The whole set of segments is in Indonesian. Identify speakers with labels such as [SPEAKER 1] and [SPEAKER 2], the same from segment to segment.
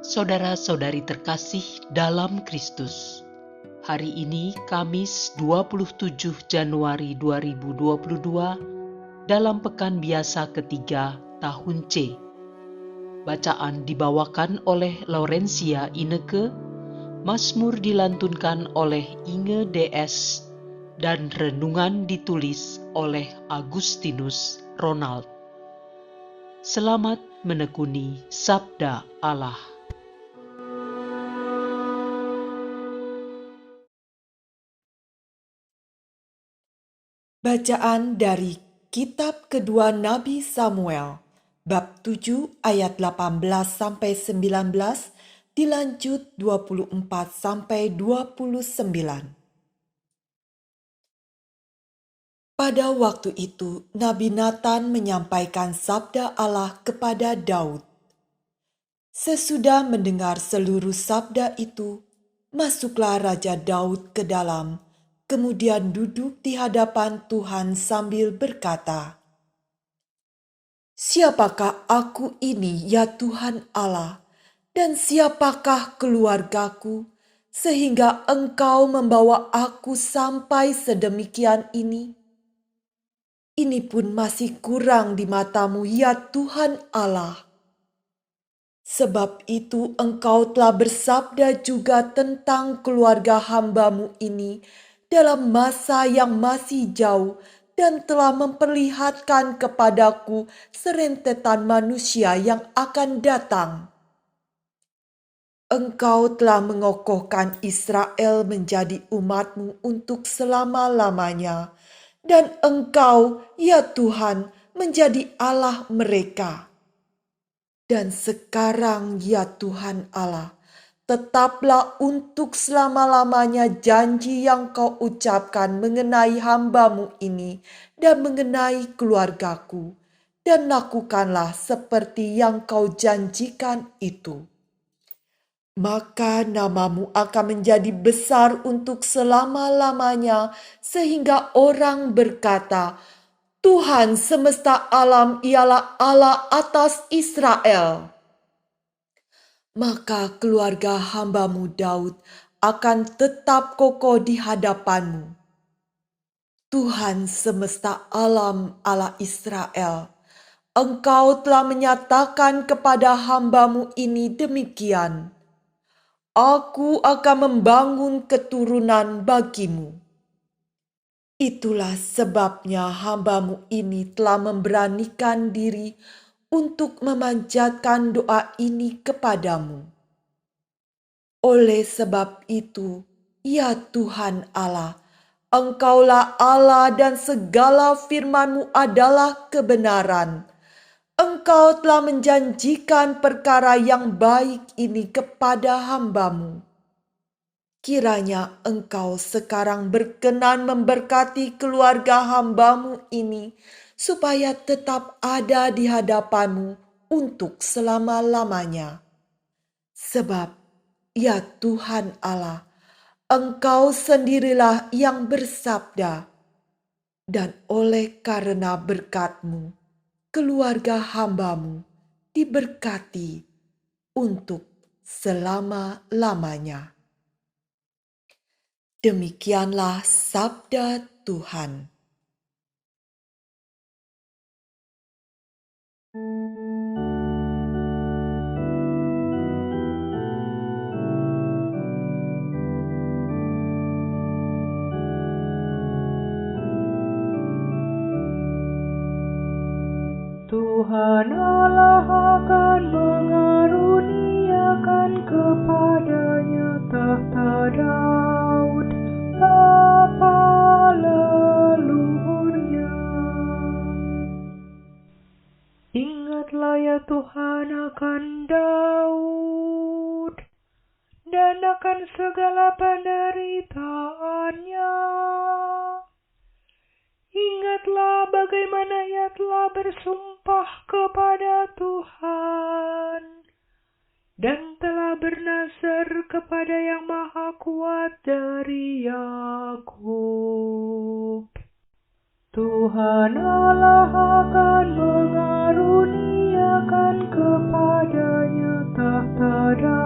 [SPEAKER 1] Saudara-saudari terkasih dalam Kristus, hari ini Kamis 27 Januari 2022 dalam pekan biasa ketiga tahun C. Bacaan dibawakan oleh Laurencia Ineke, Mazmur dilantunkan oleh Inge DS, dan renungan ditulis oleh Agustinus Ronald. Selamat menekuni Sabda Allah.
[SPEAKER 2] Bacaan dari Kitab Kedua Nabi Samuel, bab 7 ayat 18-19, dilanjut 24-29. Pada waktu itu, Nabi Nathan menyampaikan sabda Allah kepada Daud. Sesudah mendengar seluruh sabda itu, masuklah Raja Daud ke dalam, kemudian duduk di hadapan Tuhan sambil berkata, "Siapakah aku ini, ya Tuhan Allah, dan siapakah keluargaku, sehingga Engkau membawa aku sampai sedemikian ini? Ini pun masih kurang di mata-Mu, ya Tuhan Allah. Sebab itu Engkau telah bersabda juga tentang keluarga hamba-Mu ini dalam masa yang masih jauh, dan telah memperlihatkan kepadaku serentetan manusia yang akan datang. Engkau telah mengokohkan Israel menjadi umat-Mu untuk selama-lamanya, dan Engkau, ya Tuhan, menjadi Allah mereka. Dan sekarang, ya Tuhan Allah, tetaplah untuk selama-lamanya janji yang Kau ucapkan mengenai hamba-Mu ini dan mengenai keluargaku, dan lakukanlah seperti yang Kau janjikan itu. Maka nama-Mu akan menjadi besar untuk selama-lamanya, sehingga orang berkata, Tuhan semesta alam ialah Allah atas Israel. Maka keluarga hamba-Mu Daud akan tetap kokoh di hadapan-Mu. Tuhan semesta alam Allah Israel, Engkau telah menyatakan kepada hamba-Mu ini demikian, Aku akan membangun keturunan bagi-Mu. Itulah sebabnya hamba-Mu ini telah memberanikan diri untuk memanjatkan doa ini kepadamu. Oleh sebab itu, ya Tuhan Allah, Engkaulah Allah dan segala firman-Mu adalah kebenaran. Engkau telah menjanjikan perkara yang baik ini kepada hamba-Mu. Kiranya Engkau sekarang berkenan memberkati keluarga hamba-Mu ini, supaya tetap ada di hadapan-Mu untuk selama-lamanya. Sebab, ya Tuhan Allah, Engkau sendirilah yang bersabda, dan oleh karena berkat-Mu, keluarga hamba-Mu diberkati untuk selama-lamanya. Demikianlah sabda Tuhan.
[SPEAKER 3] Tuhan Allah akan mengaruniakan kepadanya tahta Daud, bapa leluhurnya. Ingatlah ya Tuhan akan Daud, dan akan segala penderitaannya. Ingatlah bagaimana ia telah bersumpah kepada Tuhan dan telah bernazar kepada Yang Maha Kuat dari Yakub. Tuhan Allah akan mengaruniakan kepadanya tahta Daud,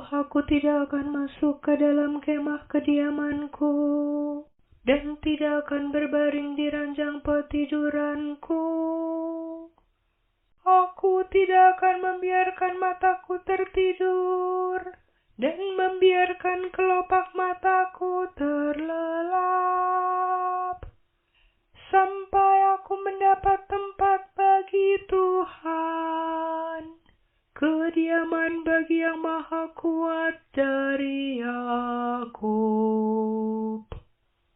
[SPEAKER 3] aku tidak akan masuk ke dalam kemah kediamanku, dan tidak akan berbaring di ranjang petiduranku. Aku tidak akan membiarkan mataku tertidur, dan membiarkan kelopak mataku terlelap, sampai aku mendapat tempat bagi Tuhan, kediaman bagi Yang Maha Kuat dari Yakub.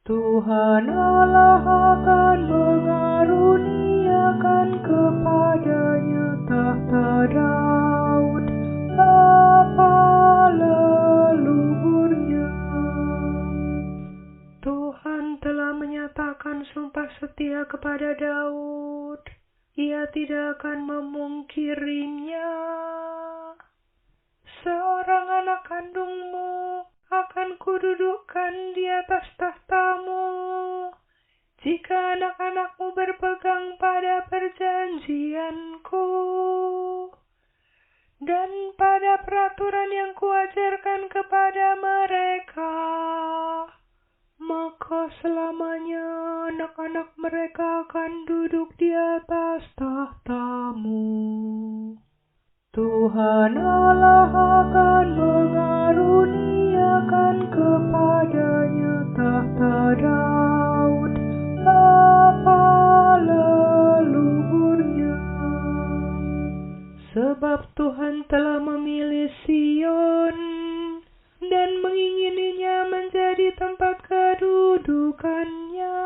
[SPEAKER 3] Tuhan Allah akan mengaruniakan kepadanya tahta Daud, bapa leluhurnya. Tuhan telah menyatakan sumpah setia kepada Daud. Ia tidak akan memungkirinya. Seorang anak kandungmu akan kududukkan di atas tahtamu. Jika anak-anakmu berpegang pada perjanjianku dan pada peraturan yang kuajarkan kepada mereka, maka selamanya anak-anak mereka akan duduk di atas tahtamu. Tuhan Allah akan mengaruniakan kepadanya tahta Daud, bapa leluhurnya. Sebab Tuhan telah memilih Sion dan mengingininya menjadi tempat kedudukannya.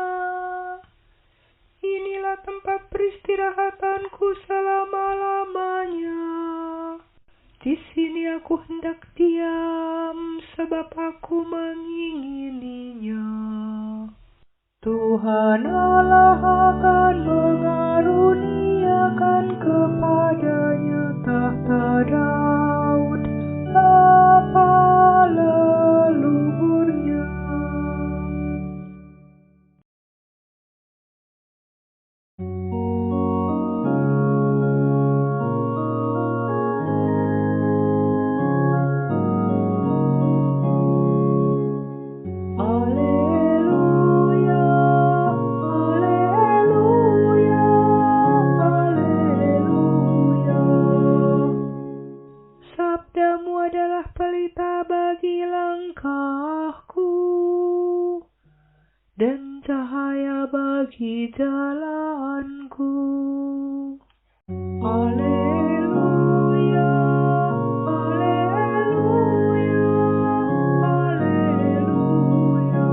[SPEAKER 3] Inilah tempat peristirahatanku selama-lamanya. Di sini aku hendak diam, sebab aku mengingininya. Tuhan Allah akan mengaruniakan kepadanya tahta Daud, bapa leluhurnya. Haleluya, haleluya, haleluya. Sabdamu adalah pelita bagi langkahku dan cahaya bagi jalanku. Haleluya, haleluya, haleluya.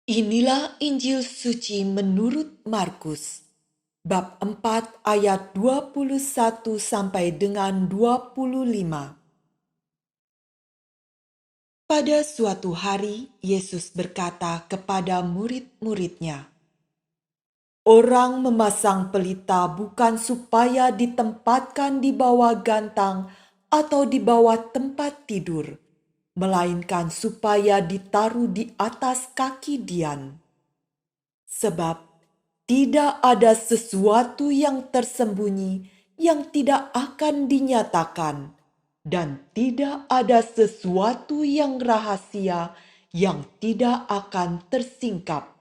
[SPEAKER 2] Inilah Injil suci menurut Markus, bab 4 ayat 21 sampai dengan 25. Pada suatu hari, Yesus berkata kepada murid-muridnya, "Orang memasang pelita bukan supaya ditempatkan di bawah gantang atau di bawah tempat tidur, melainkan supaya ditaruh di atas kaki Dian. Sebab tidak ada sesuatu yang tersembunyi yang tidak akan dinyatakan, dan tidak ada sesuatu yang rahasia yang tidak akan tersingkap.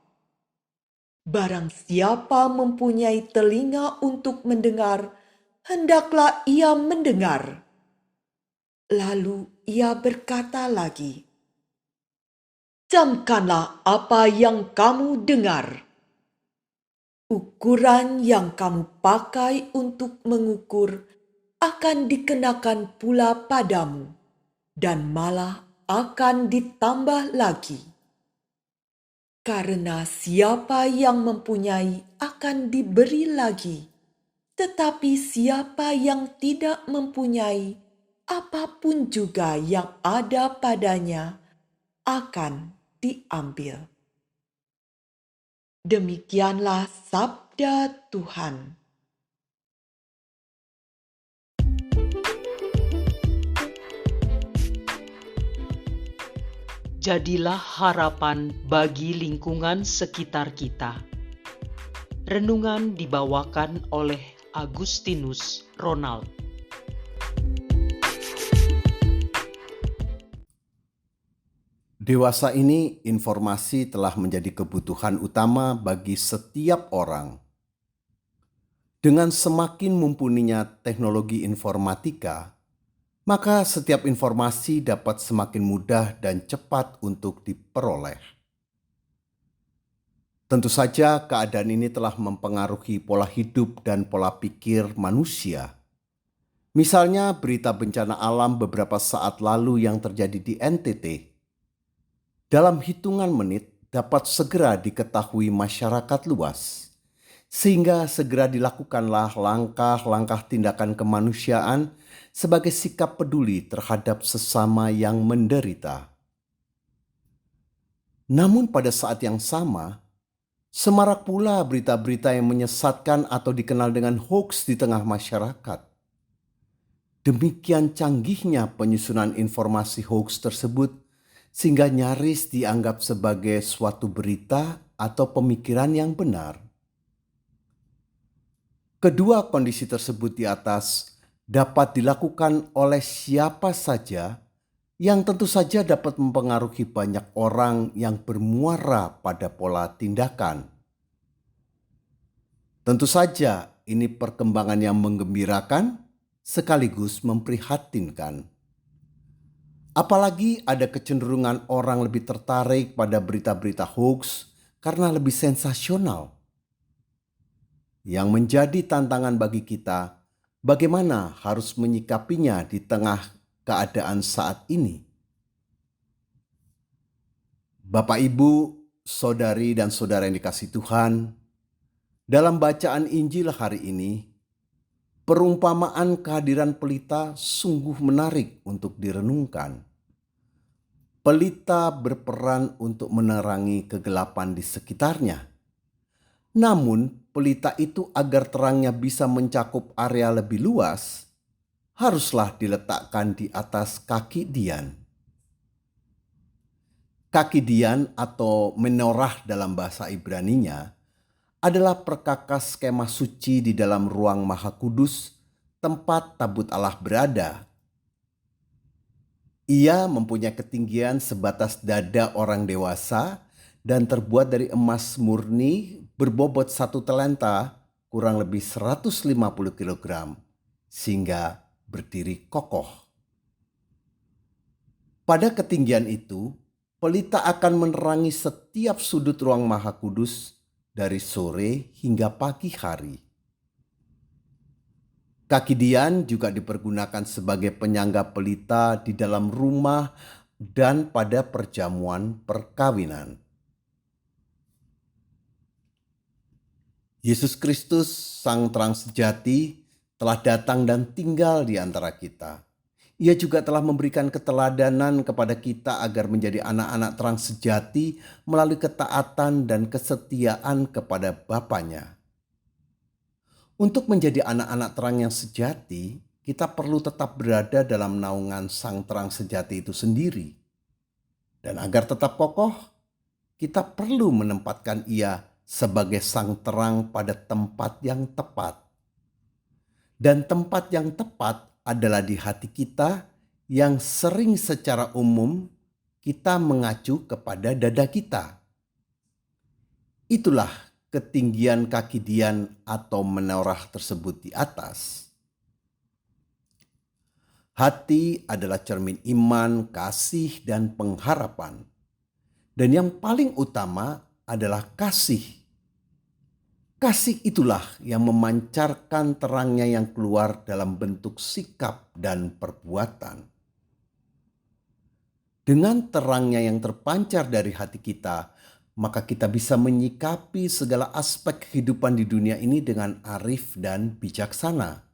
[SPEAKER 2] Barang siapa mempunyai telinga untuk mendengar, hendaklah ia mendengar." Lalu ia berkata lagi, "Camkanlah apa yang kamu dengar. Ukuran yang kamu pakai untuk mengukur akan dikenakan pula padamu, dan malah akan ditambah lagi. Karena siapa yang mempunyai akan diberi lagi, tetapi siapa yang tidak mempunyai, apapun juga yang ada padanya akan diambil." Demikianlah sabda Tuhan.
[SPEAKER 1] Jadilah harapan bagi lingkungan sekitar kita. Renungan dibawakan oleh Agustinus Ronald.
[SPEAKER 4] Dewasa ini, informasi telah menjadi kebutuhan utama bagi setiap orang. Dengan semakin mumpuninya teknologi informatika, maka setiap informasi dapat semakin mudah dan cepat untuk diperoleh. Tentu saja keadaan ini telah mempengaruhi pola hidup dan pola pikir manusia. Misalnya berita bencana alam beberapa saat lalu yang terjadi di NTT. Dalam hitungan menit dapat segera diketahui masyarakat luas, sehingga segera dilakukanlah langkah-langkah tindakan kemanusiaan sebagai sikap peduli terhadap sesama yang menderita. Namun pada saat yang sama, semarak pula berita-berita yang menyesatkan atau dikenal dengan hoax di tengah masyarakat. Demikian canggihnya penyusunan informasi hoax tersebut, sehingga nyaris dianggap sebagai suatu berita atau pemikiran yang benar. Kedua kondisi tersebut di atas dapat dilakukan oleh siapa saja, yang tentu saja dapat mempengaruhi banyak orang yang bermuara pada pola tindakan. Tentu saja ini perkembangan yang menggembirakan sekaligus memprihatinkan. Apalagi ada kecenderungan orang lebih tertarik pada berita-berita hoax karena lebih sensasional. Yang menjadi tantangan bagi kita, bagaimana harus menyikapinya di tengah keadaan saat ini. Bapak, Ibu, saudari dan saudara yang dikasihi Tuhan, dalam bacaan Injil hari ini, perumpamaan kehadiran pelita sungguh menarik untuk direnungkan. Pelita berperan untuk menerangi kegelapan di sekitarnya. Namun, pelita itu agar terangnya bisa mencakup area lebih luas, haruslah diletakkan di atas kaki dian. Kaki dian atau menorah dalam bahasa Ibraninya adalah perkakas kemah suci di dalam ruang Maha Kudus, tempat tabut Allah berada. Ia mempunyai ketinggian sebatas dada orang dewasa dan terbuat dari emas murni berbobot 1 talenta, kurang lebih 150 kg, sehingga berdiri kokoh. Pada ketinggian itu, pelita akan menerangi setiap sudut ruang Maha Kudus dari sore hingga pagi hari. Kaki dian juga dipergunakan sebagai penyangga pelita di dalam rumah dan pada perjamuan perkawinan. Yesus Kristus, Sang Terang Sejati, telah datang dan tinggal di antara kita. Ia juga telah memberikan keteladanan kepada kita agar menjadi anak-anak terang sejati melalui ketaatan dan kesetiaan kepada Bapanya. Untuk menjadi anak-anak terang yang sejati, kita perlu tetap berada dalam naungan Sang Terang Sejati itu sendiri. Dan agar tetap kokoh, kita perlu menempatkan Ia sebagai Sang Terang pada tempat yang tepat. Dan tempat yang tepat adalah di hati kita, yang sering secara umum kita mengacu kepada dada kita. Itulah ketinggian kaki dian atau menorah tersebut di atas. Hati adalah cermin iman, kasih, dan pengharapan. Dan yang paling utama adalah kasih. Kasih itulah yang memancarkan terangnya yang keluar dalam bentuk sikap dan perbuatan. Dengan terangnya yang terpancar dari hati kita, maka kita bisa menyikapi segala aspek kehidupan di dunia ini dengan arif dan bijaksana.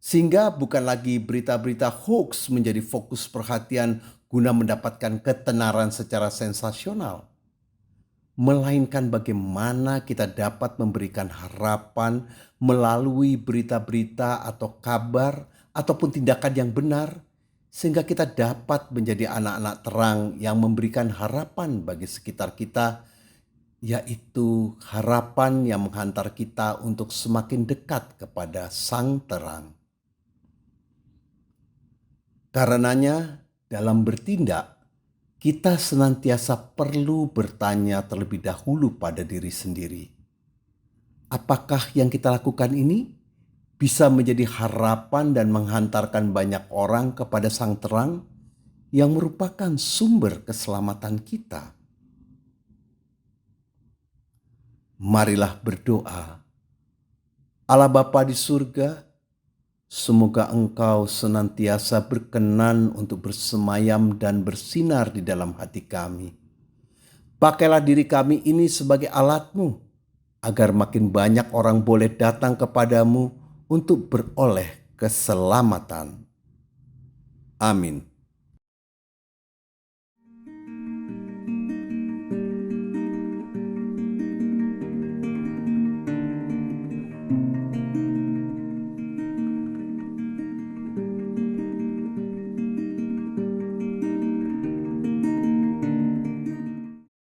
[SPEAKER 4] Sehingga bukan lagi berita-berita hoax menjadi fokus perhatian guna mendapatkan ketenaran secara sensasional, melainkan bagaimana kita dapat memberikan harapan melalui berita-berita atau kabar ataupun tindakan yang benar, sehingga kita dapat menjadi anak-anak terang yang memberikan harapan bagi sekitar kita yaitu harapan yang menghantar kita untuk semakin dekat kepada Sang Terang. Karenanya, dalam bertindak, kita senantiasa perlu bertanya terlebih dahulu pada diri sendiri. Apakah yang kita lakukan ini bisa menjadi harapan dan menghantarkan banyak orang kepada Sang Terang yang merupakan sumber keselamatan kita? Marilah berdoa. Allah Bapa di surga, semoga Engkau senantiasa berkenan untuk bersemayam dan bersinar di dalam hati kami. Pakailah diri kami ini sebagai alat-Mu, agar makin banyak orang boleh datang kepadamu untuk beroleh keselamatan. Amin.